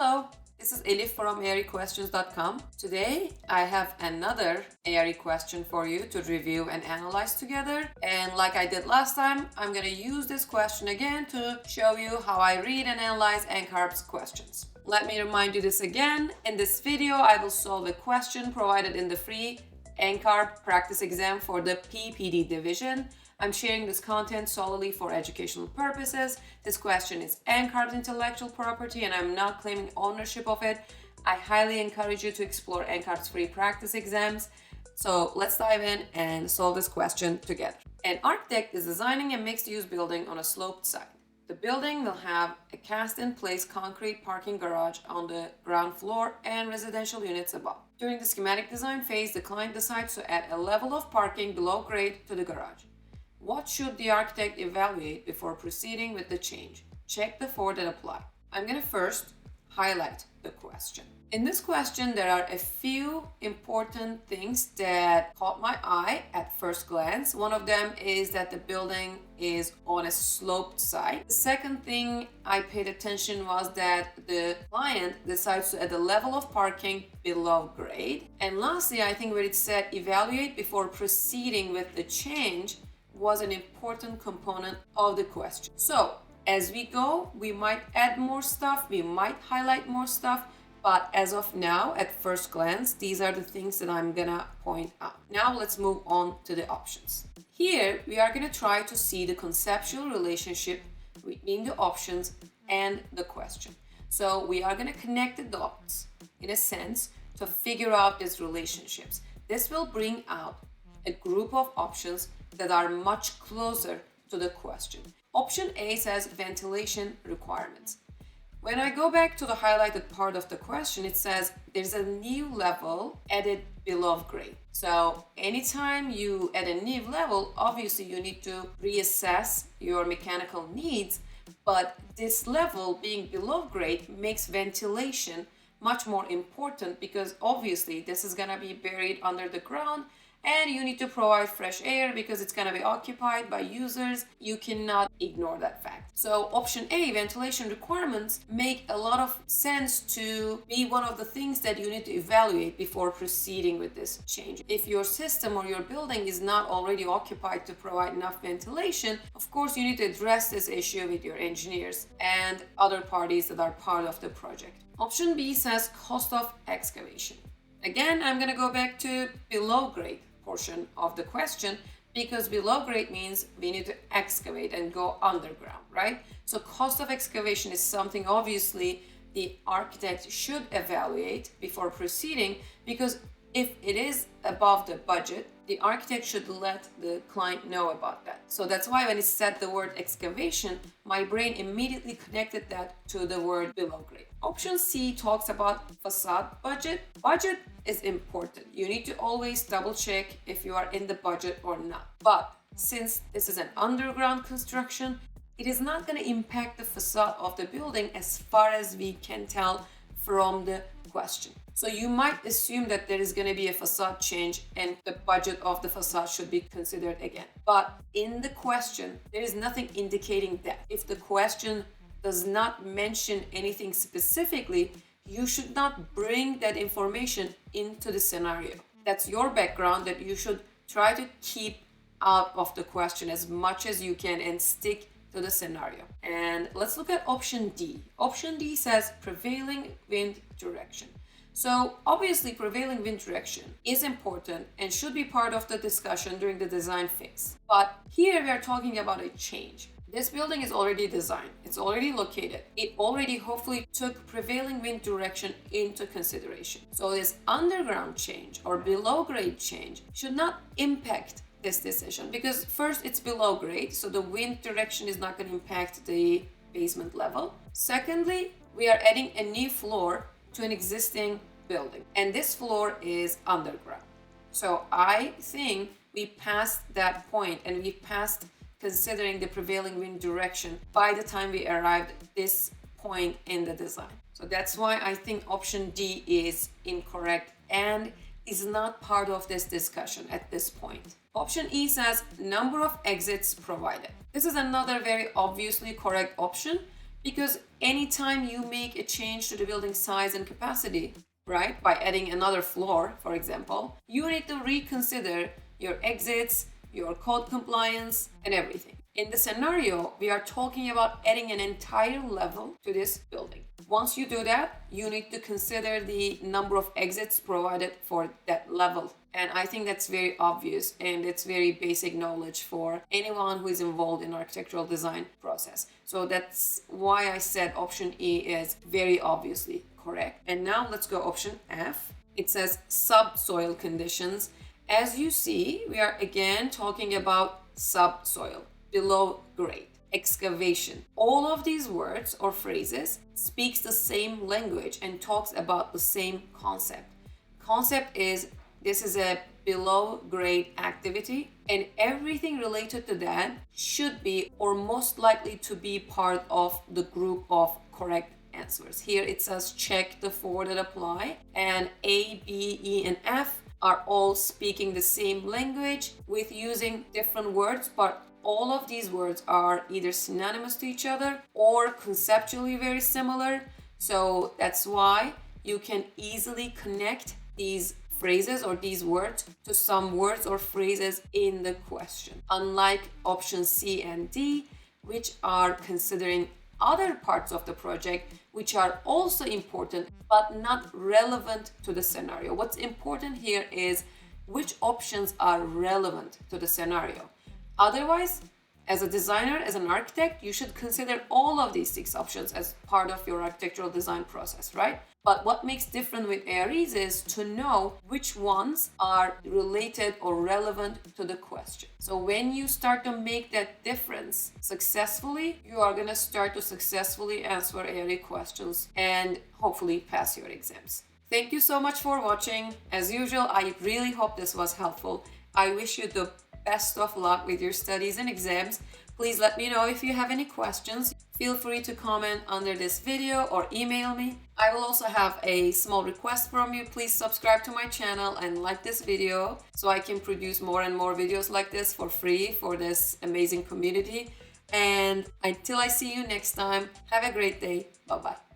Hello, this is Elif from AREQuestions.com. Today I have another ARE question for you to review and analyze together. And like I did last time, I'm going to use this question again to show you how I read and analyze NCARB's questions. Let me remind you this again. In this video, I will solve a question provided in the free NCARB Practice Exam for the PPD division. I'm sharing this content solely for educational purposes. This question is NCARB's intellectual property and I'm not claiming ownership of it. I highly encourage you to explore NCARB's free practice exams. So let's dive in and solve this question together. An architect is designing a mixed-use building on a sloped site. The building will have a cast-in-place concrete parking garage on the ground floor and residential units above. During the schematic design phase, the client decides to add a level of parking below grade to the garage. What should the architect evaluate before proceeding with the change? Check the four that apply. I'm going to first highlight the question. In this question, there are a few important things that caught my eye at first glance. One of them is that the building is on a sloped site. The second thing I paid attention was that the client decides to add a level of parking below grade. And lastly, I think where it said evaluate before proceeding with the change was an important component of the question. So as we go, we might add more stuff, we might highlight more stuff, but as of now, at first glance, these are the things that I'm gonna point out. Now let's move on to the options. Here, we are gonna try to see the conceptual relationship between the options and the question. So we are gonna connect the dots, in a sense, to figure out these relationships. This will bring out a group of options that are much closer to the question. Option A says ventilation requirements. When I go back to the highlighted part of the question, it says there's a new level added below grade. So anytime you add a new level, obviously you need to reassess your mechanical needs, but this level being below grade makes ventilation much more important because obviously this is gonna be buried under the ground and you need to provide fresh air because it's going to be occupied by users. You cannot ignore that fact. So option A, ventilation requirements, make a lot of sense to be one of the things that you need to evaluate before proceeding with this change. If your system or your building is not already occupied to provide enough ventilation, of course you need to address this issue with your engineers and other parties that are part of the project. Option B says cost of excavation. Again, I'm going to go back to below grade portion of the question because below grade means we need to excavate and go underground, right? So cost of excavation is something obviously the architect should evaluate before proceeding because if it is above the budget, the architect should let the client know about that. So that's why when it said the word excavation, my brain immediately connected that to the word below grade. Option C talks about facade budget. Budget is important. You need to always double check if you are in the budget or not. But since this is an underground construction, it is not going to impact the facade of the building as far as we can tell from the question. So you might assume that there is going to be a facade change and the budget of the facade should be considered again. But in the question, there is nothing indicating that. If the question does not mention anything specifically, you should not bring that information into the scenario. That's your background that you should try to keep out of the question as much as you can and stick to the scenario. And let's look at option D. Option D says prevailing wind direction. So obviously prevailing wind direction is important and should be part of the discussion during the design phase. But here we are talking about a change. This building is already designed, it's already located. It already hopefully took prevailing wind direction into consideration. So this underground change or below grade change should not impact this decision because first it's below grade, so the wind direction is not going to impact the basement level. Secondly, we are adding a new floor to an existing building and this floor is underground. So I think we passed that point and we passed considering the prevailing wind direction by the time we arrived at this point in the design. So that's why I think option D is incorrect and is not part of this discussion at this point. Option E says number of exits provided. This is another very obviously correct option Because anytime you make a change to the building size and capacity, right, by adding another floor, for example, you need to reconsider your exits, your code compliance, and everything. In the scenario, we are talking about adding an entire level to this building. Once you do that, you need to consider the number of exits provided for that level. And I think that's very obvious and it's very basic knowledge for anyone who is involved in architectural design process. So that's why I said option E is very obviously correct. And now let's go option F. It says subsoil conditions. As you see, we are again talking about subsoil, below grade, excavation. All of these words or phrases speaks the same language and talks about the same concept. Concept is this is a below grade activity and everything related to that should be or most likely to be part of the group of correct answers. Here it says check the four that apply, and A, B, E, and F are all speaking the same language with using different words, but all of these words are either synonymous to each other or conceptually very similar. So that's why you can easily connect these phrases or these words to some words or phrases in the question. Unlike option C and D, which are considering other parts of the project which are also important but not relevant to the scenario. What's important here is which options are relevant to the scenario. Otherwise, as a designer, as an architect, you should consider all of these 6 options as part of your architectural design process, right? But what makes different with ARES is to know which ones are related or relevant to the question. So when you start to make that difference successfully, you are going to start to successfully answer ARE questions and hopefully pass your exams. Thank you so much for watching. As usual, I really hope this was helpful. I wish you the best of luck with your studies and exams. Please let me know if you have any questions. Feel free to comment under this video or email me. I will also have a small request from you. Please subscribe to my channel and like this video so I can produce more and more videos like this for free for this amazing community. And until I see you next time, have a great day. Bye-bye.